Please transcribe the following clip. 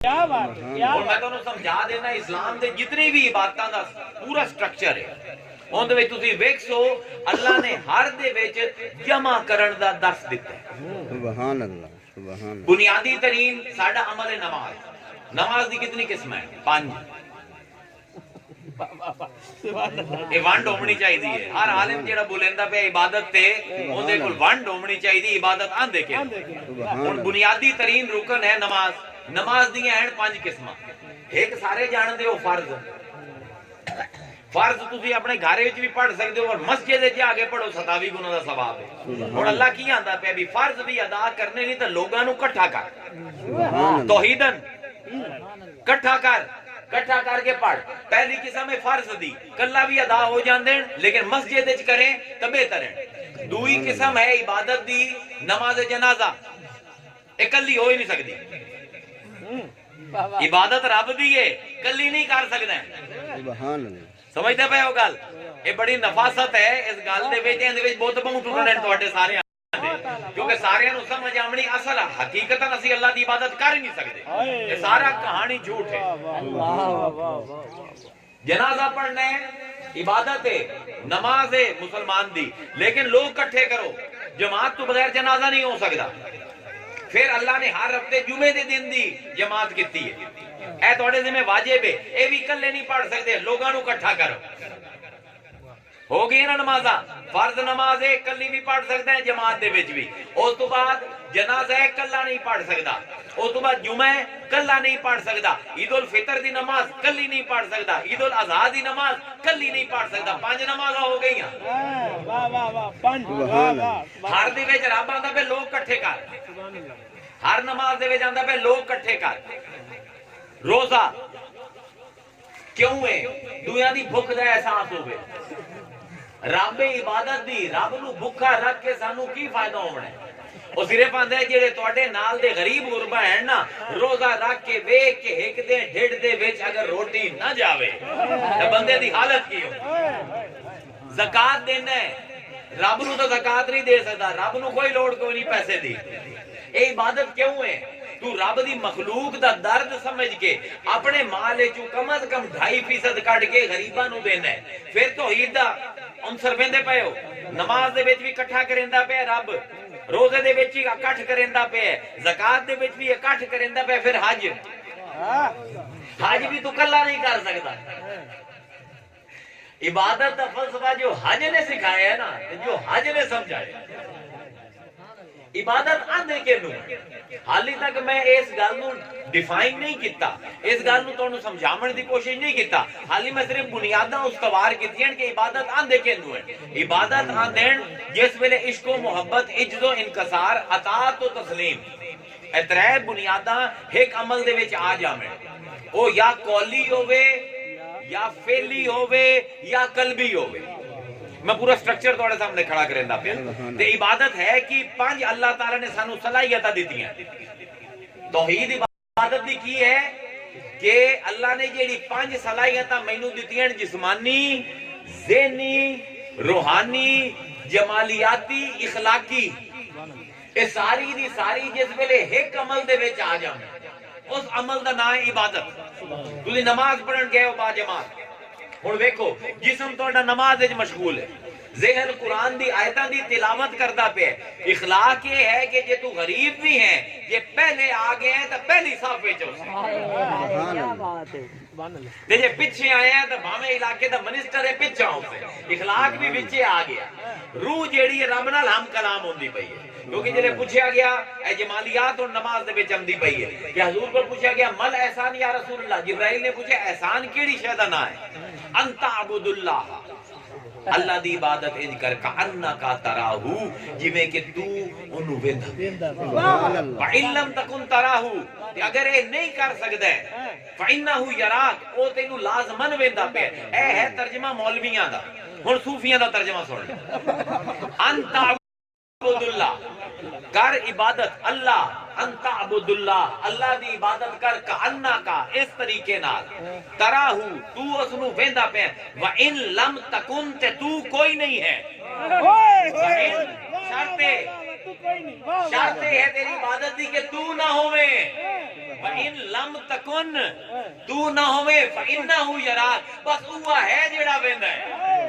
کیا بات ہے، کیا اور میں تو سمجھا دینا اسلام دے جتنی بھی عبادتاں دا پورا سٹرکچر ہے اون دے وچ تسی ویکھو اللہ نے ہر دے وچ جمع کرن دا درس دیتا ہے۔ سبحان اللہ سبحان اللہ۔ بنیادی ترین ساڈا عمل ہے نماز۔ نماز دی کتنی قسم ہے؟ 5۔ یہ ونڈ ہونی چاہیے، ہر عالم جڑا بولیندا پہ عبادت تے اون دے کول ونڈ ہونی چاہیے، عبادت آندے کے ہن بنیادی ترین رکن ہے نماز۔ نماز دیاں ہیں 5 قسماں۔ ایک سارے جاندے ہو فرض۔ فرض تسی اپنے گھر وچ بھی پڑھ سکدے ہو اور مسجد وچ آ کے پڑھو 27 گنا دا ثواب ہے۔ اور اللہ کی آندا پہ بھی فرض بھی ادا کرنے نہیں تے لوگاں نو اکٹھا کر، توحیدن اکٹھا کر کے پڑھ۔ پہلی قسم ہے فرض دی، کلا بھی ادا ہو جاندے لیکن مسجد وچ کریں تے بہتر ہے۔ دوئی قسم ہے عبادت دی نماز جنازہ، اکلی ہو ہی نہیں سکتی۔ عبادت رب دی ہے، کلی نہیں کر سکدا ہے۔ سبحان اللہ۔ سمجھتے پے ہو گل؟ یہ بڑی نفاست ہے اس گل دے وچ، ان دے وچ بہت بہت ٹوٹنے تواڈے سارے کیونکہ سارے نو سمجھ آمنی اصل حقیقتاً اسی اللہ دی عبادت کر ہی نہیں سکتے، یہ سارا کہانی جھوٹ ہے۔ جنازہ پڑھنا ہے عبادت ہے، نماز ہے مسلمان دی، لیکن لوگ کٹھے کرو، جماعت تو بغیر جنازہ نہیں ہو سکتا۔ پھر اللہ نے ہر ہفتے جمعے دے دن دی جماعت کیتی ہے، اے تواڈے ذمہ واجب ہے، اے بھی کلے نہیں پڑھ سکتے، لوگاں نو اکٹھا کرو۔ ہو گئی نا نمازاں؟ فرض نماز ہے کلی بھی پڑھ سکتا ہے جماعت دے وچ بھی، اس تو بعد جنازہ ہے کلا نہیں پڑھ سکتا، اس تو بعد جمعہ ہے کلا نہیں پڑھ سکتا، عید الفطر دی نماز کلی نہیں پڑھ سکتا، عید الاضحیٰ دی نماز کلی نہیں پڑھ سکتا۔ 5 نمازاں ہو گئی ہیں۔ واہ واہ واہ، 5 واہ واہ۔ ہر دے وچ رب آندا پہ لوگ کٹھے کر، ہر نماز دے وچ آندا پہ لوگ کٹھے کر۔ روزہ کیوں ہے؟ دنیا دی بھوک دا احساس ہوے، رب عبادت دی، رب نو بھوکا رکھ کے سانو کی فائدہ ہونا ہے؟ وہ صرف آندے ہیں جڑے تواڈے نال دے غریب غربا ہیں نا، روزہ رکھ کے ویکھ کے ایک دے ڈھڈ دے وچ اگر روٹی نہ جاوے تے بندے دی حالت کی ہو؟ زکات دینا ہے، رب نو تو زکات نہیں دے سکتا، رب نو کوئی لوڑ کوئی نہیں پیسے دی۔ اے عبادت کیوں ہے؟ تو رب دی مخلوق دا درد سمجھ کے اپنے مال چوں کم از کم 2.5% کٹ کے غریباں نو دینا ہے۔ پھر توحید دا عنصر ویندے پئے ہو، نماز دے وچ بھی اکٹھا کریندا پیا رب، روزے دے وچ بھی اکٹھ کریندا پیا، زکات دے وچ بھی اکٹھ کریندا پیا، پھر حج بھی تو کلا نہیں کر سکتا۔ عبادت دا فلسفہ جو حج نے سکھایا ہے نا، جو حج نے سمجھایا، عبادت آندے کے نو حالی تک میں اس گل نو ڈیفائن نہیں کیتا، اس گل نو تانوں سمجھاون دی کوشش نہیں کیتا، حالی میں صرف بنیاداں استوار کیتیاں کہ عبادت آندے کے نو ہے۔ عبادت آندین جس ویلے عشق و محبت، عجز و انکسار، اطاعت و تسلیم، اے ترے بنیاداں ایک عمل دے وچ آ جاویں، او یا قولی ہوے یا فعلی ہوے یا قلبی ہوے۔ میں پورا سٹرکچر تواڈے سامنے کھڑا کریندا پیا۔ تے عبادت ہے کہ 5 اللہ تعالی نے سانو صلاحیتاں دتیاں۔ توحید عبادت دی کی ہے کہ اللہ نے جیڑی 5 صلاحیتاں مینوں دتیاں، جسمانی، ذہنی، روحانی، جمالیاتی، اخلاقی، اے ساری دی ساری جس ویلے ایک عمل دے وچ آ جاویں، اس عمل دا نام ہے عبادت۔ تسی نماز پڑھن گئے ہو با جماعت، ہن ویکھو جسم تہاڈا نماز وچ مشغول ہے، ذہن قرآن دی آیتاں دی تلاوت کردا پیا، اخلاق یہ ہے کہ جے تو غریب بھی ہیں، جے پہلے آ گئے ہیں تو پہلی صف وچ ہو، تے جے پیچھے آئے ہیں تو بھاویں علاقے دا منسٹر ہے پیچھے ہو، اخلاق بھی وچے آ گیا۔ روح جیڑی ہے رب نال ہم کلام ہوندی پئی ہے، کیونکہ جلے پوچھا گیا اے جمالیات اور نماز دے وچ آندی پئی ہے کہ حضور کو پوچھا گیا مل احسان یا رسول اللہ، جبرائیل نے پوچھا احسان کیڑی شے دا نام ہے؟ انت عبد اللہ، اللہ دی عبادت انج کر کانکا تراہو جویں کہ تو اونوں ویندا، فَإِن لَّمْ تَكُن تَرَاهُ، تے اگر اے نہیں کر سکدا ہے فَإِنَّهُ يَرَاكَ، او تینوں لازمن ویندا پیا۔ اے ہے ترجمہ مولویاں دا، ہن صوفیاں دا ترجمہ سن۔ انت عبد اللہ، کر عبادت اللہ، انت عبد اللہ، اللہ دی عبادت کر کأنہ کا، اس طریقے نال، تراہو، تو اس نو ویندا پیا، وَإِن لَّمْ تَكُن، تے تو کوئی نہیں ہے، شرط ہے تیری عبادت دی کہ تو نہ ہوویں، فَإِن لَمْ تَكُن تو نہ ہوے فَإِنَّهُ يَرَاك بس وہ ہے جیڑا ویندا ہے